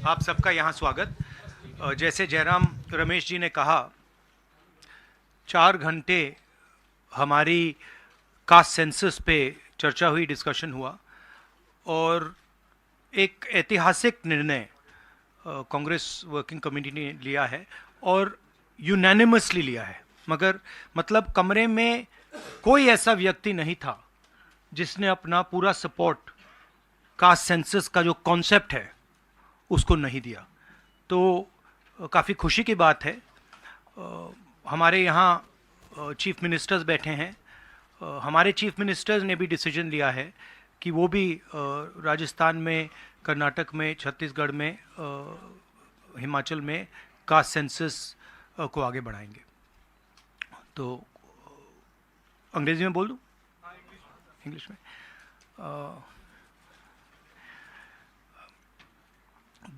आप सबका यहाँ स्वागत। जैसे जयराम रमेश जी ने कहा, 4 घंटे हमारी कास्ट सेंसस पे चर्चा हुई, डिस्कशन हुआ और एक ऐतिहासिक निर्णय कांग्रेस वर्किंग कमेटी ने लिया है और यूनानिमसली लिया है। मगर मतलब कमरे में कोई ऐसा व्यक्ति नहीं था जिसने अपना पूरा सपोर्ट कास्ट सेंसस का जो कॉन्सेप्ट है उसको नहीं दिया। तो काफ़ी खुशी की बात है। हमारे यहाँ चीफ मिनिस्टर्स बैठे हैं। हमारे चीफ मिनिस्टर्स ने भी डिसीजन लिया है कि वो भी राजस्थान में, कर्नाटक में, छत्तीसगढ़ में, हिमाचल में कास्ट सेंसस को आगे बढ़ाएंगे। तो अंग्रेजी में बोल दूँ? इंग्लिश में।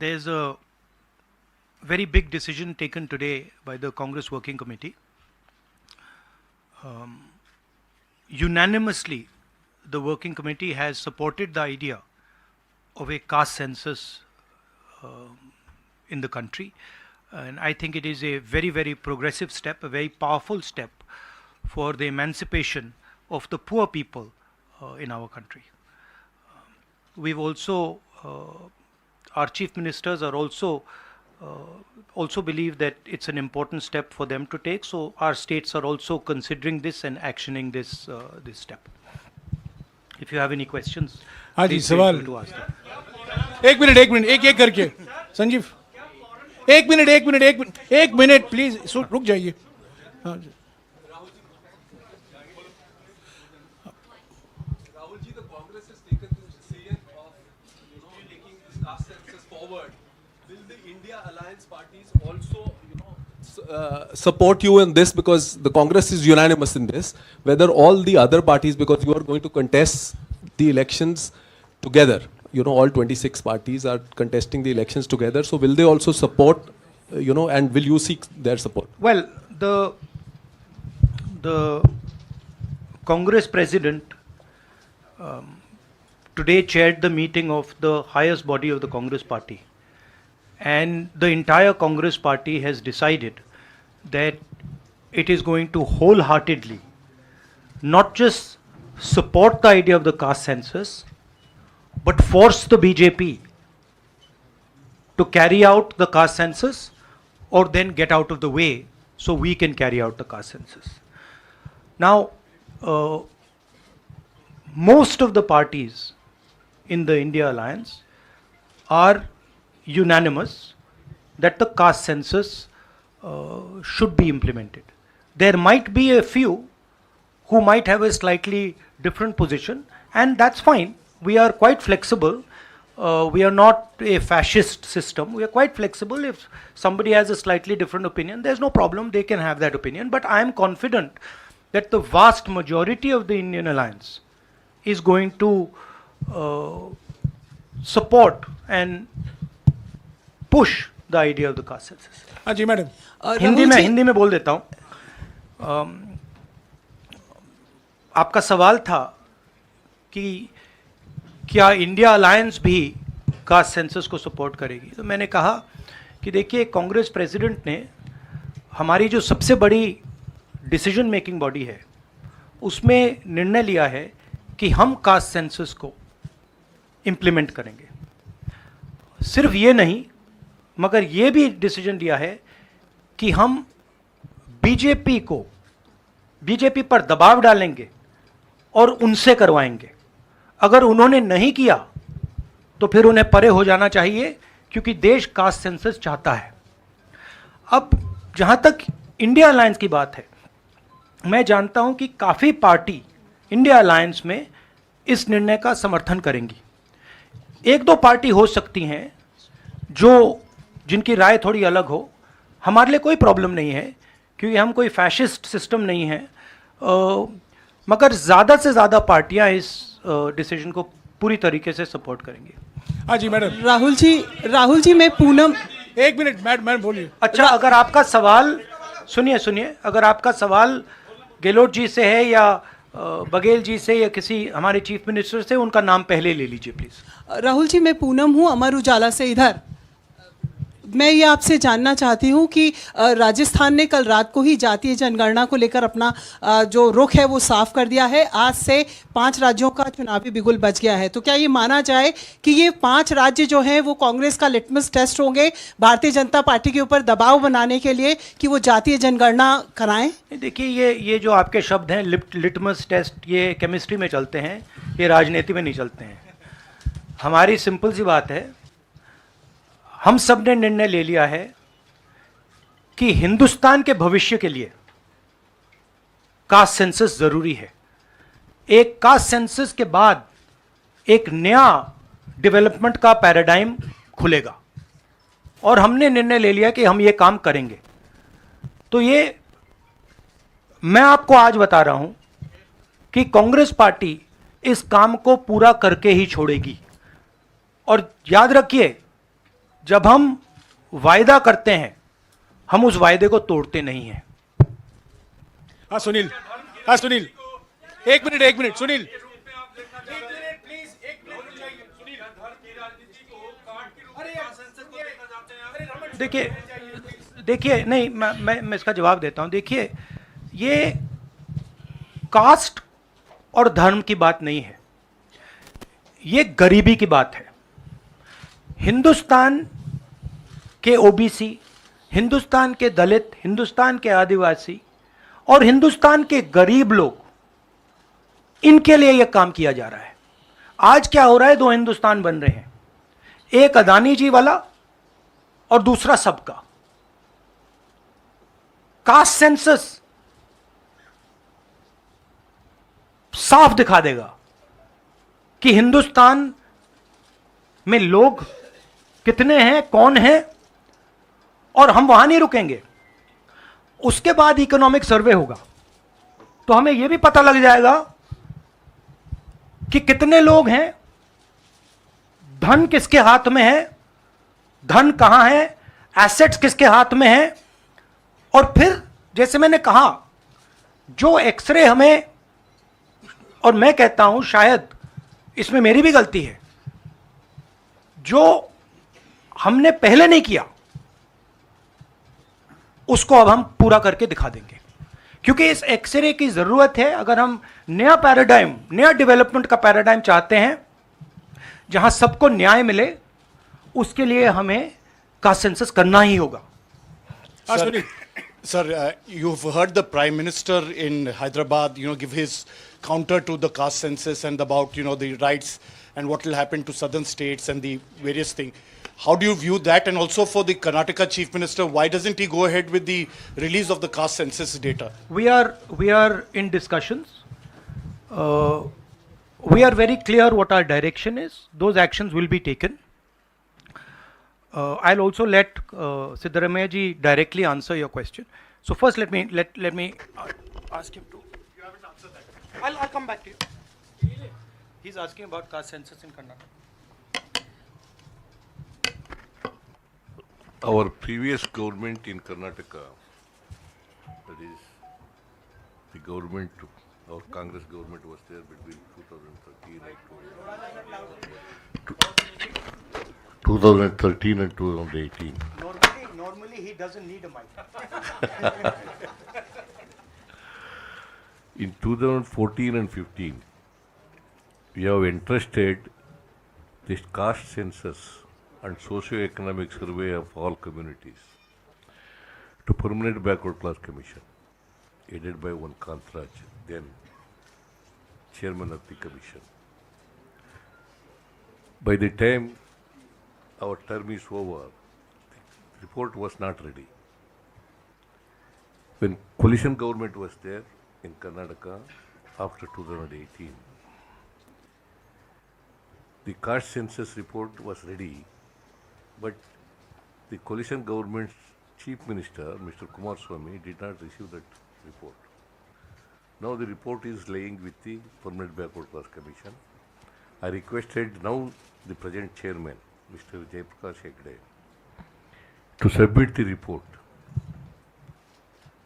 There's a very big decision taken today by the Congress Working Committee. Unanimously, the Working Committee has supported the idea of a caste census in the country. And I think it is a very, very progressive step, a very powerful step for the emancipation of the poor people in our country. We've also our chief ministers are also believe that it's an important step for them to take. So our states are also considering this and actioning this this step. If you have any questions, please feel free to ask them. एक minute एक करके संजीव, एक minute please रुक जाइए। हाँ जी। Support you in this, because the Congress is unanimous in this, whether all the other parties, because you are going to contest the elections together, all 26 parties are contesting the elections together, so will they also support, and will you seek their support? Well, the Congress president today chaired the meeting of the highest body of the Congress party, and the entire Congress party has decided that it is going to wholeheartedly not just support the idea of the caste census, but force the BJP to carry out the caste census or then get out of the way so we can carry out the caste census. Now, most of the parties in the India Alliance are unanimous that the caste census should be implemented. There might be a few who might have a slightly different position, and that's fine. We are quite flexible. We are not a fascist system. We are quite flexible. If somebody has a slightly different opinion, there's no problem. They can have that opinion. But I am confident that the vast majority of the Indian Alliance is going to support and push the idea of the caste census. हाँ जी madam. Hindi में बोल देता हूँ। आपका सवाल था कि क्या इंडिया अलायंस भी कास्ट सेंसस को सपोर्ट करेगी, तो मैंने कहा कि देखिए, कांग्रेस प्रेसिडेंट ने हमारी जो सबसे बड़ी डिसीजन मेकिंग बॉडी है उसमें निर्णय लिया है कि हम कास्ट सेंसस को इम्प्लीमेंट करेंगे। सिर्फ ये नहीं, मगर ये भी डिसीजन लिया है कि हम बीजेपी पर दबाव डालेंगे और उनसे करवाएंगे। अगर उन्होंने नहीं किया तो फिर उन्हें परे हो जाना चाहिए, क्योंकि देश कास्ट सेंसस चाहता है। अब जहां तक इंडिया अलायंस की बात है, मैं जानता हूं कि काफ़ी पार्टी इंडिया अलायंस में इस निर्णय का समर्थन करेंगी। एक दो पार्टी हो सकती हैं जिनकी राय थोड़ी अलग हो। हमारे लिए कोई प्रॉब्लम नहीं है, क्योंकि हम कोई फैशिस्ट सिस्टम नहीं है। मगर ज़्यादा से ज़्यादा पार्टियां इस डिसीजन को पूरी तरीके से सपोर्ट करेंगी। हाँ जी मैडम। राहुल जी मैं पूनम, एक मिनट मैडम बोलिए। अच्छा, अगर आपका सवाल सुनिए, अगर आपका सवाल गहलोत जी से है या बघेल जी से या किसी हमारे चीफ मिनिस्टर से, उनका नाम पहले ले लीजिए प्लीज। राहुल जी मैं पूनम हूँ, अमर उजाला से इधर। मैं ये आपसे जानना चाहती हूँ कि राजस्थान ने कल रात को ही जातीय जनगणना को लेकर अपना जो रुख है वो साफ कर दिया है। आज से 5 राज्यों का चुनावी बिगुल बच गया है। तो क्या ये माना जाए कि ये 5 राज्य जो हैं वो कांग्रेस का लिटमस टेस्ट होंगे भारतीय जनता पार्टी के ऊपर दबाव बनाने के लिए कि वो जातीय जनगणना कराएं? देखिए, ये जो आपके शब्द हैं लिटमस टेस्ट, ये केमिस्ट्री में चलते हैं, ये राजनीति में नहीं चलते हैं। हमारी सिंपल सी बात है, हम सब ने निर्णय ले लिया है कि हिंदुस्तान के भविष्य के लिए कास्ट सेंसस जरूरी है। एक कास्ट सेंसस के बाद एक नया डेवलपमेंट का पैराडाइम खुलेगा और हमने निर्णय ले लिया कि हम ये काम करेंगे। तो ये मैं आपको आज बता रहा हूं कि कांग्रेस पार्टी इस काम को पूरा करके ही छोड़ेगी। और याद रखिए, जब हम वायदा करते हैं हम उस वायदे को तोड़ते नहीं हैं। हाँ सुनील, हाँ सुनील, एक मिनट सुनील। देखिए नहीं, मैं इसका जवाब देता हूं। देखिए, ये कास्ट और धर्म की बात नहीं है, ये गरीबी की बात है। हिंदुस्तान के ओबीसी, हिंदुस्तान के दलित, हिंदुस्तान के आदिवासी और हिंदुस्तान के गरीब लोग, इनके लिए यह काम किया जा रहा है। आज क्या हो रहा है, 2 हिंदुस्तान बन रहे हैं, एक अदानी जी वाला और दूसरा सबका। कास्ट सेंसस साफ दिखा देगा कि हिंदुस्तान में लोग कितने हैं, कौन है, और हम वहां नहीं रुकेंगे। उसके बाद इकोनॉमिक सर्वे होगा तो हमें यह भी पता लग जाएगा कि कितने लोग हैं, धन किसके हाथ में है, धन कहां है, एसेट्स किसके हाथ में है। और फिर जैसे मैंने कहा, जो एक्सरे हमें, और मैं कहता हूं शायद इसमें मेरी भी गलती है, जो हमने पहले नहीं किया उसको अब हम पूरा करके दिखा देंगे, क्योंकि इस एक्सरे की जरूरत है। अगर हम नया पैराडाइम, नया डेवलपमेंट का पैराडाइम चाहते हैं जहां सबको न्याय मिले, उसके लिए हमें कास्ट सेंसस करना ही होगा। Sir, you've heard the Prime Minister in Hyderabad, give his counter to the caste census and about, the rights and what will happen to southern states and the various things. How do you view that? And also for the Karnataka Chief Minister, why doesn't he go ahead with the release of the caste census data? We are in discussions. We are very clear what our direction is. Those actions will be taken. I'll also let Siddaramaiah ji directly answer your question. So first, let me ask him to. You haven't answered that. I'll come back to you. He's asking about caste census in Karnataka. Our previous government in Karnataka, that is, the government, our Congress government was there between 2013 and 2018. Normally he doesn't need a mic. In 2014 and 15, we have entrusted this caste census and socio-economic survey of all communities to Permanent Backward Class Commission, headed by one Kantraj, then chairman of the commission. By the time our term is over, the report was not ready. When coalition government was there in Karnataka after 2018, the caste census report was ready, but the coalition government's chief minister, Mr. Kumaraswamy, did not receive that report. Now the report is lying with the Permanent Backward Class Commission. I requested now the present chairman, Mr. Jaiprakash Hegde, to submit the report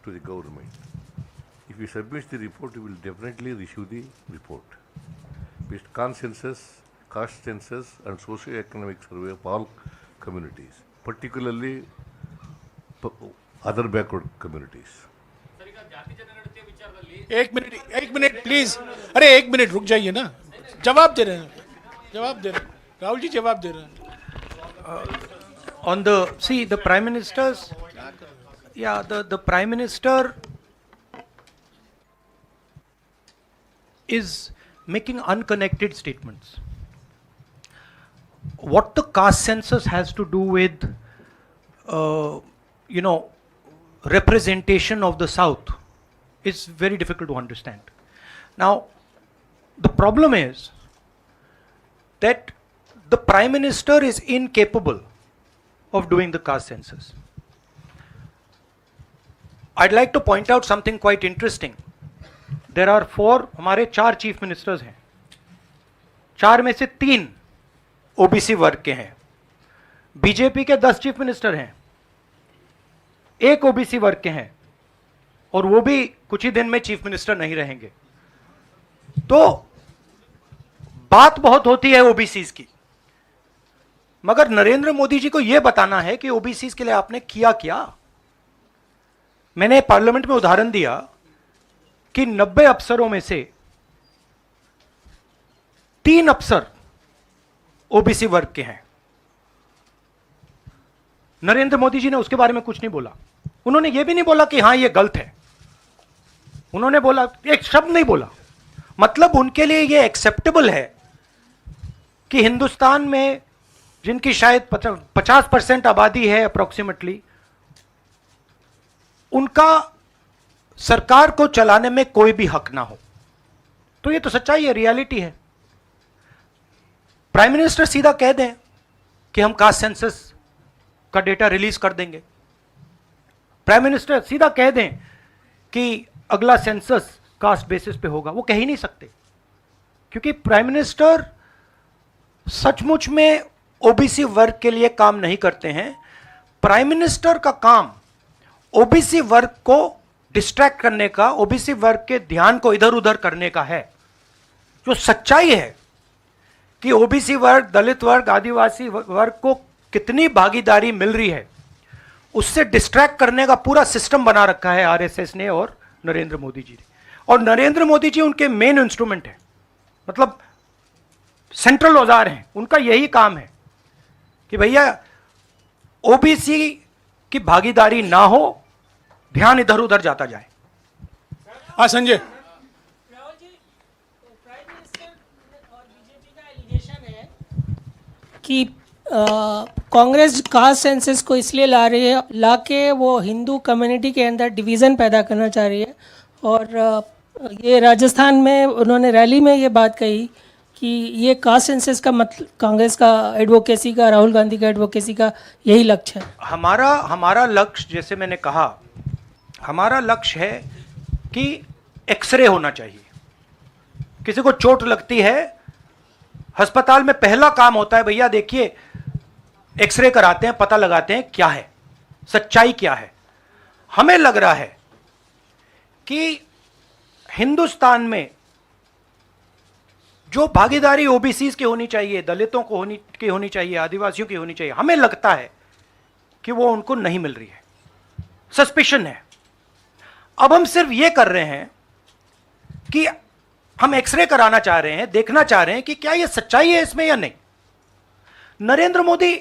to the government. If he submits the report, he will definitely issue the report. With caste census and socio-economic survey of all communities particularly other backward communities. एक minute please. अरे एक minute रुक जाइए ना. जवाब दे रहे हैं. राहुल जी जवाब दे रहे हैं. On the Prime Minister's, the Prime Minister is making unconnected statements. What the caste census has to do with, representation of the South is very difficult to understand. Now, the problem is that the Prime Minister is incapable of doing the caste census. I'd like to point out something quite interesting. There are हमारे 4 chief ministers हैं. 4 में से 3 OBC वर्ग के हैं. BJP के 10 chief minister हैं, 1 OBC वर्ग के हैं, और वो भी कुछ ही दिन में चीफ मिनिस्टर नहीं रहेंगे. तो बात बहुत होती है ओबीसीज की, मगर नरेंद्र मोदी जी को यह बताना है कि ओबीसीज के लिए आपने किया क्या. मैंने पार्लियामेंट में उदाहरण दिया कि 90 अफसरों में से 3 अफसर ओबीसी वर्ग के हैं. नरेंद्र मोदी जी ने उसके बारे में कुछ नहीं बोला. उन्होंने यह भी नहीं बोला कि हां यह गलत है. उन्होंने बोला, एक शब्द नहीं बोला. मतलब उनके लिए यह एक्सेप्टेबल है कि हिंदुस्तान में जिनकी शायद 50% आबादी है अप्रोक्सीमेटली, उनका सरकार को चलाने में कोई भी हक ना हो. तो ये तो सच्चाई है, रियलिटी है. प्राइम मिनिस्टर सीधा कह दें कि हम कास्ट सेंसस का डेटा रिलीज कर देंगे. प्राइम मिनिस्टर सीधा कह दें कि अगला सेंसस कास्ट बेसिस पे होगा. वो कह ही नहीं सकते, क्योंकि प्राइम मिनिस्टर सचमुच में ओबीसी वर्ग के लिए काम नहीं करते हैं. प्राइम मिनिस्टर का काम ओबीसी वर्ग को डिस्ट्रैक्ट करने का, ओबीसी वर्ग के ध्यान को इधर उधर करने का है. जो सच्चाई है कि ओबीसी वर्ग, दलित वर्ग, आदिवासी वर्ग को कितनी भागीदारी मिल रही है, उससे डिस्ट्रैक्ट करने का पूरा सिस्टम बना रखा है आरएसएस ने और नरेंद्र मोदी जी ने. और नरेंद्र मोदी जी उनके मेन इंस्ट्रूमेंट है, मतलब सेंट्रल औजार हैं. उनका यही काम है कि भैया ओबीसी की भागीदारी ना हो, ध्यान इधर उधर जाता जाए. हाँ संजय. राहुल जी, प्राइम मिनिस्टर और बीजेपी का एलिगेशन है कि कांग्रेस कास्ट सेंसस को इसलिए ला के वो हिंदू कम्युनिटी के अंदर डिवीज़न पैदा करना चाह रही है. और ये राजस्थान में उन्होंने रैली में ये बात कही कि ये कास्ट सेंसस का मतलब कांग्रेस का एडवोकेसी का, राहुल गांधी का एडवोकेसी का यही लक्ष्य है. हमारा लक्ष्य, जैसे मैंने कहा, हमारा लक्ष्य है कि एक्सरे होना चाहिए. किसी को चोट लगती है, अस्पताल में पहला काम होता है, भैया देखिए एक्सरे कराते हैं, पता लगाते हैं क्या है, सच्चाई क्या है. हमें लग रहा है कि हिंदुस्तान में जो भागीदारी ओबीसी की होनी चाहिए, दलितों को होनी चाहिए, आदिवासियों की होनी चाहिए, हमें लगता है कि वो उनको नहीं मिल रही है. सस्पिशन है. अब हम सिर्फ ये कर रहे हैं कि हम एक्सरे कराना चाह रहे हैं, देखना चाह रहे हैं कि क्या ये सच्चाई है इसमें या नहीं. नरेंद्र मोदी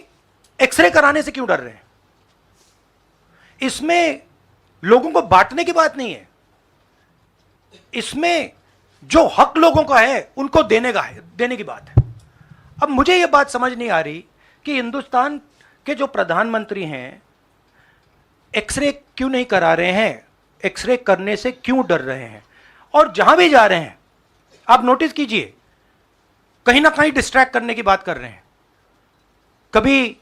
एक्सरे कराने से क्यों डर रहे हैं? इसमें लोगों को बांटने की बात नहीं है. इसमें जो हक लोगों का है उनको देने की बात है. अब मुझे यह बात समझ नहीं आ रही कि हिंदुस्तान के जो प्रधानमंत्री हैं एक्सरे क्यों नहीं करा रहे हैं, एक्सरे करने से क्यों डर रहे हैं. और जहां भी जा रहे हैं आप नोटिस कीजिए, कहीं ना कहीं डिस्ट्रैक्ट करने की बात कर रहे हैं. कभी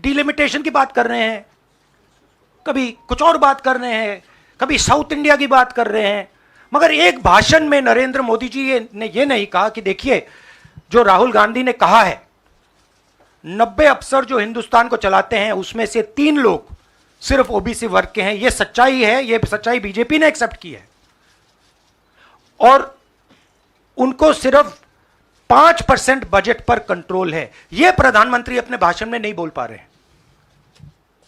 डिलिमिटेशन की बात कर रहे हैं, कभी कुछ और बात कर रहे हैं, कभी साउथ इंडिया की बात कर रहे हैं. मगर एक भाषण में नरेंद्र मोदी जी ने यह नहीं कहा कि देखिए जो राहुल गांधी ने कहा है 90 अफसर जो हिंदुस्तान को चलाते हैं उसमें से 3 लोग सिर्फ ओबीसी वर्ग के हैं. यह सच्चाई है, यह सच्चाई बीजेपी ने एक्सेप्ट की है. और उनको सिर्फ 5% बजट पर कंट्रोल है। यह प्रधानमंत्री अपने भाषण में नहीं बोल पा रहे हैं।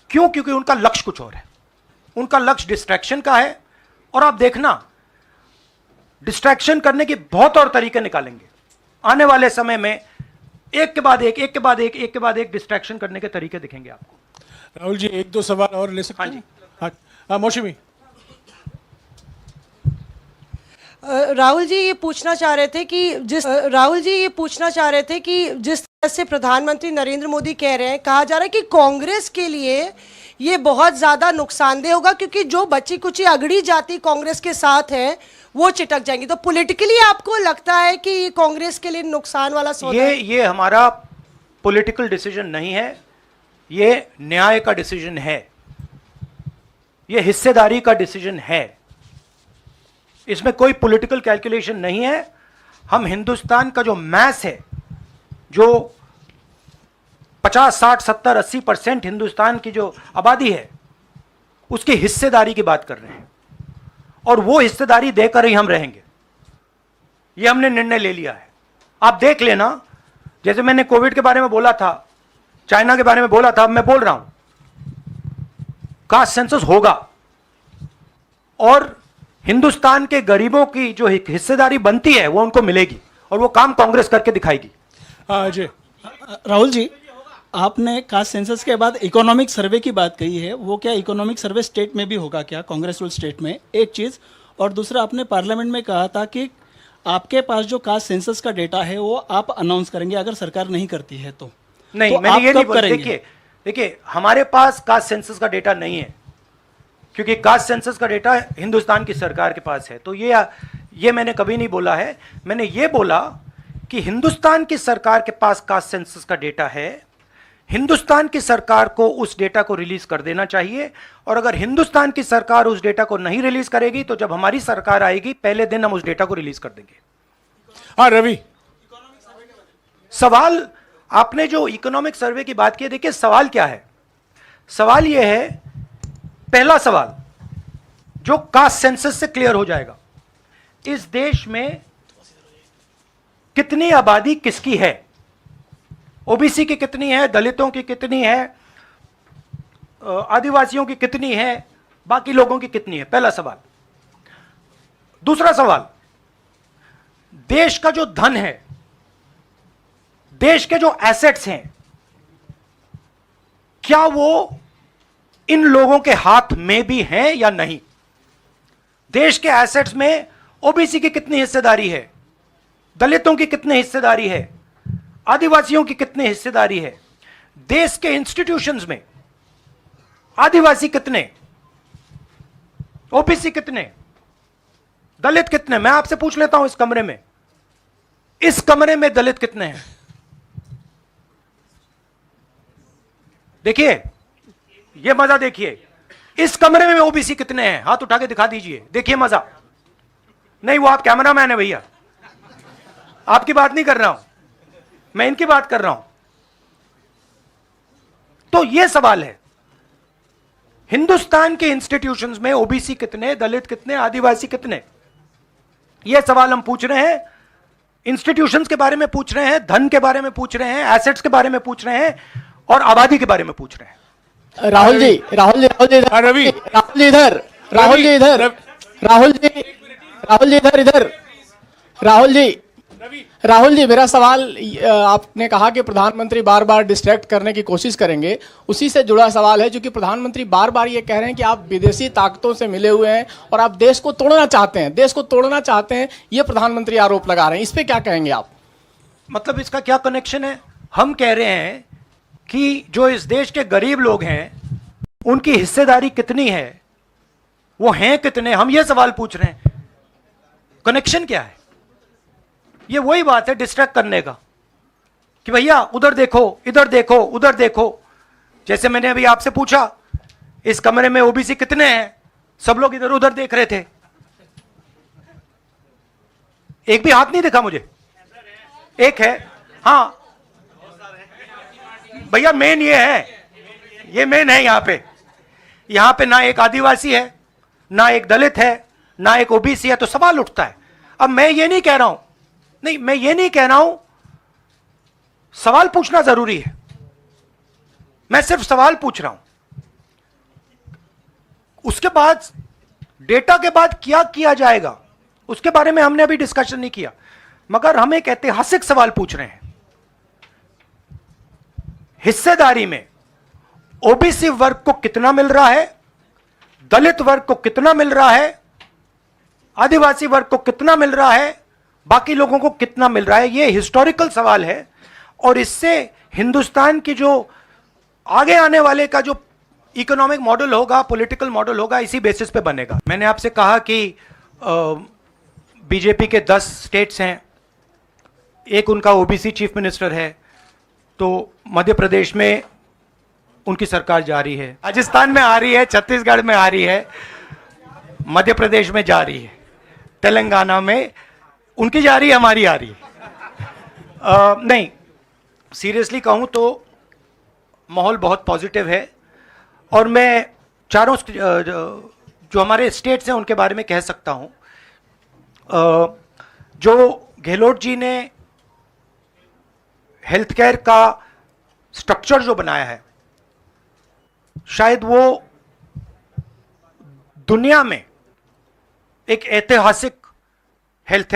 क्यों? क्योंकि उनका लक्ष्य कुछ और है। उनका लक्ष्य डिस्ट्रैक्शन का है, और आप देखना डिस्ट्रैक्शन करने के बहुत और तरीके निकालेंगे आने वाले समय में। एक के बाद एक, एक के बाद एक, एक के बाद एक डिस्ट्रैक्शन करने के तरीके दिखेंगे आपको। राहुल जी एक दो सवाल और ले सकते हाँ हैं? हाँ मौसमी। राहुल जी ये पूछना चाह रहे थे कि जिस तरह से प्रधानमंत्री नरेंद्र मोदी कह रहे हैं, कहा जा रहा है कि कांग्रेस के लिए ये बहुत ज्यादा नुकसानदेह होगा, क्योंकि जो बची कुची अगड़ी जाति कांग्रेस के साथ है वो चिटक जाएंगी। तो पॉलिटिकली आपको लगता है कि ये कांग्रेस के लिए नुकसान वाला सौदा है? ये हमारा पॉलिटिकल डिसीजन नहीं है, ये न्याय का डिसीजन है, ये हिस्सेदारी का डिसीजन है। इसमें कोई पॉलिटिकल कैलकुलेशन नहीं है। हम हिंदुस्तान का जो मैस है, जो 50, 60, 70, 80% हिंदुस्तान की जो आबादी है, उसकी हिस्सेदारी की बात कर रहे हैं, और वो हिस्सेदारी देकर ही हम रहेंगे। ये हमने निर्णय ले लिया है। आप देख लेना, जैसे मैंने कोविड के बारे में बोला था, चाइना के बारे में बोला था, अब मैं बोल रहा हूं कास्ट सेंसस होगा, और हिंदुस्तान के गरीबों की जो हिस्सेदारी बनती है वो उनको मिलेगी, और वो काम कांग्रेस करके दिखाएगी। हाँ अजय। राहुल जी, आपने कास्ट सेंसस के बाद इकोनॉमिक सर्वे की बात कही है, वो क्या इकोनॉमिक सर्वे स्टेट में भी होगा क्या, कांग्रेस रूल स्टेट में? एक चीज़, और दूसरा, आपने पार्लियामेंट में कहा था कि आपके पास जो कास्ट सेंसस का डेटा है वो आप अनाउंस करेंगे अगर सरकार नहीं करती है तो। नहीं, तो मैंने ये नहीं बोला। करेंगे? देखिए हमारे पास कास्ट सेंसस का डेटा नहीं है, क्योंकि कास्ट सेंसस का डेटा हिंदुस्तान की सरकार के पास है। तो ये मैंने कभी नहीं बोला है। मैंने ये बोला कि हिंदुस्तान की सरकार के पास कास्ट सेंसस का डेटा है, हिंदुस्तान की सरकार को उस डेटा को रिलीज कर देना चाहिए, और अगर हिंदुस्तान की सरकार उस डेटा को नहीं रिलीज करेगी तो जब हमारी सरकार आएगी पहले दिन हम उस डेटा को रिलीज कर देंगे। हाँ रवि। सवाल, आपने जो इकोनॉमिक सर्वे की बात की, देखिए सवाल क्या है। सवाल यह है, पहला सवाल जो कास्ट सेंसस से क्लियर हो जाएगा, इस देश में कितनी आबादी किसकी है, ओबीसी की कितनी है, दलितों की कितनी है, आदिवासियों की कितनी है, बाकी लोगों की कितनी है, पहला सवाल। दूसरा सवाल, देश का जो धन है, देश के जो एसेट्स हैं, क्या वो इन लोगों के हाथ में भी हैं या नहीं? देश के एसेट्स में ओबीसी की कितनी हिस्सेदारी है, दलितों की कितनी हिस्सेदारी है, आदिवासियों की कितनी हिस्सेदारी है, देश के इंस्टीट्यूशंस में आदिवासी कितने, ओबीसी कितने, दलित कितने? मैं आपसे पूछ लेता हूं, इस कमरे में दलित कितने हैं? देखिए, ये मजा देखिए, इस कमरे में ओबीसी कितने हैं? हाथ उठा के दिखा दीजिए, देखिए मजा। नहीं, वो आप कैमरामैन है भैया, आपकी बात नहीं कर रहा हूं मैं, इनकी बात कर रहा हूं। तो यह सवाल है, हिंदुस्तान के इंस्टीट्यूशंस में ओबीसी कितने, दलित कितने, आदिवासी कितने? यह सवाल हम पूछ रहे हैं। इंस्टीट्यूशंस के बारे में पूछ रहे हैं, धन के बारे में पूछ रहे हैं, एसेट्स के बारे में पूछ रहे हैं, और आबादी के बारे में पूछ रहे हैं। राहुल जी इधर, राहुल जी इधर, राहुल जी मेरा सवाल, आपने कहा कि प्रधानमंत्री बार बार डिस्ट्रैक्ट करने की कोशिश करेंगे, उसी से जुड़ा सवाल है, क्योंकि प्रधानमंत्री बार बार ये कह रहे हैं कि आप विदेशी ताकतों से मिले हुए हैं और आप देश को तोड़ना चाहते हैं, ये प्रधानमंत्री आरोप लगा रहे हैं, इस पे क्या कहेंगे आप? मतलब इसका क्या कनेक्शन है? हम कह रहे हैं कि जो इस देश के गरीब लोग हैं उनकी हिस्सेदारी कितनी है, वो हैं कितने, हम ये सवाल पूछ रहे हैं। कनेक्शन क्या है? ये वही बात है डिस्ट्रैक्ट करने का, कि भैया उधर देखो, इधर देखो, उधर देखो। जैसे मैंने अभी आपसे पूछा, इस कमरे में ओबीसी कितने हैं, सब लोग इधर उधर देख रहे थे, एक भी हाथ नहीं दिखा मुझे। एक है, हाँ भैया, मेन ये है, ये मेन है। यहां पे ना एक आदिवासी है, ना एक दलित है, ना एक ओबीसी है, तो सवाल उठता है। अब मैं ये नहीं कह रहा हूं सवाल पूछना जरूरी है। मैं सिर्फ सवाल पूछ रहा हूं, उसके बाद डेटा के बाद क्या किया जाएगा उसके बारे में हमने अभी डिस्कशन नहीं किया, मगर हम एक ऐतिहासिक सवाल पूछ रहे हैं। हिस्सेदारी में ओबीसी वर्ग को कितना मिल रहा है, दलित वर्ग को कितना मिल रहा है, आदिवासी वर्ग को कितना मिल रहा है, बाकी लोगों को कितना मिल रहा है? यह हिस्टोरिकल सवाल है और इससे हिंदुस्तान की जो आगे आने वाले का जो इकोनॉमिक मॉडल होगा, पॉलिटिकल मॉडल होगा, इसी बेसिस पे बनेगा। मैंने आपसे कहा कि बीजेपी के 10 स्टेट्स हैं, एक उनका ओबीसी चीफ मिनिस्टर है, तो मध्य प्रदेश में उनकी सरकार जा रही है, राजस्थान में आ रही है, छत्तीसगढ़ में आ रही है, मध्य प्रदेश में जा रही है, तेलंगाना में उनकी जा रही है, हमारी आ रही है। नहीं, सीरियसली कहूं तो माहौल बहुत पॉजिटिव है और मैं चारों जो हमारे स्टेट्स हैं उनके बारे में कह सकता हूं। जो गहलोत जी ने हेल्थ केयर का स्ट्रक्चर जो बनाया है, शायद वो दुनिया में एक ऐतिहासिक हेल्थ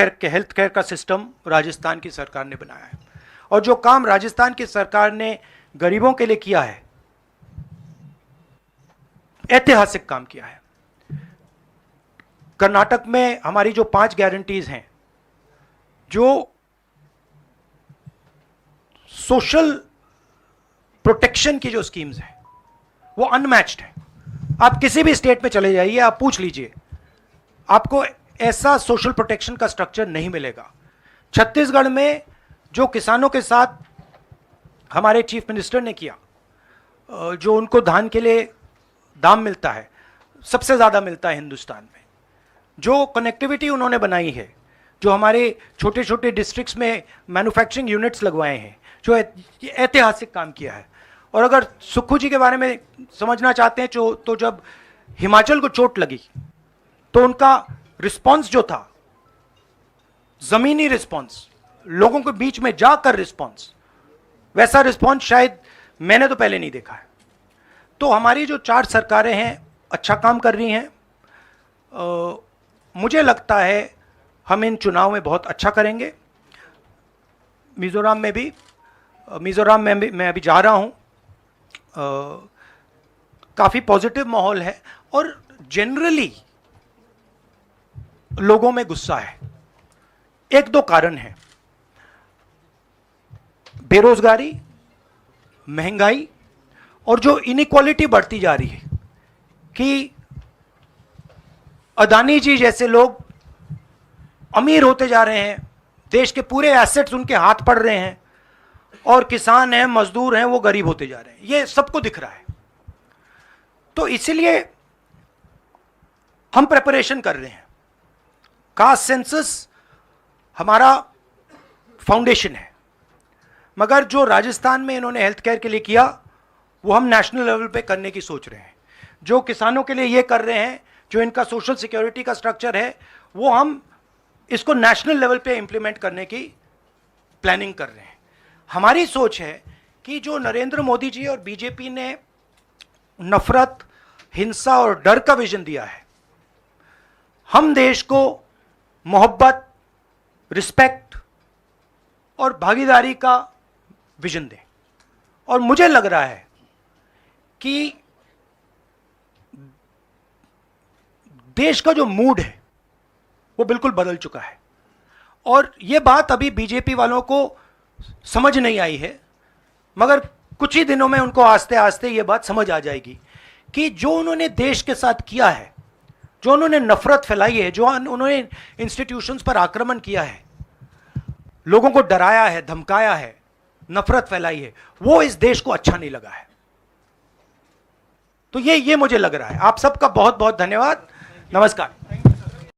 केयर का सिस्टम राजस्थान की सरकार ने बनाया है। और जो काम राजस्थान की सरकार ने गरीबों के लिए किया है, ऐतिहासिक काम किया है। कर्नाटक में हमारी जो 5 गारंटीज हैं, जो सोशल प्रोटेक्शन की जो स्कीम्स हैं, वो अनमैच्ड है। आप किसी भी स्टेट में चले जाइए, आप पूछ लीजिए, आपको ऐसा सोशल प्रोटेक्शन का स्ट्रक्चर नहीं मिलेगा। छत्तीसगढ़ में जो किसानों के साथ हमारे चीफ मिनिस्टर ने किया, जो उनको धान के लिए दाम मिलता है, सबसे ज़्यादा मिलता है हिंदुस्तान में। जो कनेक्टिविटी उन्होंने बनाई है, जो हमारे छोटे छोटे डिस्ट्रिक्ट्स में मैन्युफैक्चरिंग यूनिट्स लगवाए हैं, जो ऐतिहासिक काम किया है। और अगर सुक्खू जी के बारे में समझना चाहते हैं तो जब हिमाचल को चोट लगी तो उनका रिस्पॉन्स जो था, जमीनी रिस्पॉन्स, लोगों के बीच में जाकर रिस्पॉन्स, वैसा रिस्पॉन्स शायद मैंने तो पहले नहीं देखा है। तो हमारी जो 4 सरकारें हैं अच्छा काम कर रही हैं। मुझे लगता है हम इन चुनाव में बहुत अच्छा करेंगे। मिजोरम में मैं अभी जा रहा हूँ, काफ़ी पॉजिटिव माहौल है और जनरली लोगों में गुस्सा है। 1-2 कारण हैं, बेरोजगारी, महंगाई और जो इनइक्वालिटी बढ़ती जा रही है कि अदानी जी जैसे लोग अमीर होते जा रहे हैं, देश के पूरे एसेट्स उनके हाथ पड़ रहे हैं, और किसान हैं, मजदूर हैं, वो गरीब होते जा रहे हैं। ये सबको दिख रहा है। तो इसीलिए हम प्रिपरेशन कर रहे हैं। कास्ट सेंसस हमारा फाउंडेशन है, मगर जो राजस्थान में इन्होंने हेल्थ केयर के लिए किया, वो हम नेशनल लेवल पे करने की सोच रहे हैं। जो किसानों के लिए ये कर रहे हैं, जो इनका सोशल सिक्योरिटी का स्ट्रक्चर है, वो हम इसको नेशनल लेवल पे इंप्लीमेंट करने की प्लानिंग कर रहे हैं। हमारी सोच है कि जो नरेंद्र मोदी जी और बीजेपी ने नफरत, हिंसा और डर का विजन दिया है, हम देश को मोहब्बत, रिस्पेक्ट और भागीदारी का विजन दें। और मुझे लग रहा है कि देश का जो मूड है वो बिल्कुल बदल चुका है। और ये बात अभी बीजेपी वालों को समझ नहीं आई है, मगर कुछ ही दिनों में उनको आस्ते आस्ते ये बात समझ आ जाएगी कि जो उन्होंने देश के साथ किया है, जो उन्होंने नफरत फैलाई है, जो उन्होंने इंस्टीट्यूशंस पर आक्रमण किया है, लोगों को डराया है, धमकाया है, नफरत फैलाई है, वो इस देश को अच्छा नहीं लगा है। तो ये मुझे लग रहा है। आप सबका बहुत बहुत धन्यवाद। नमस्कार।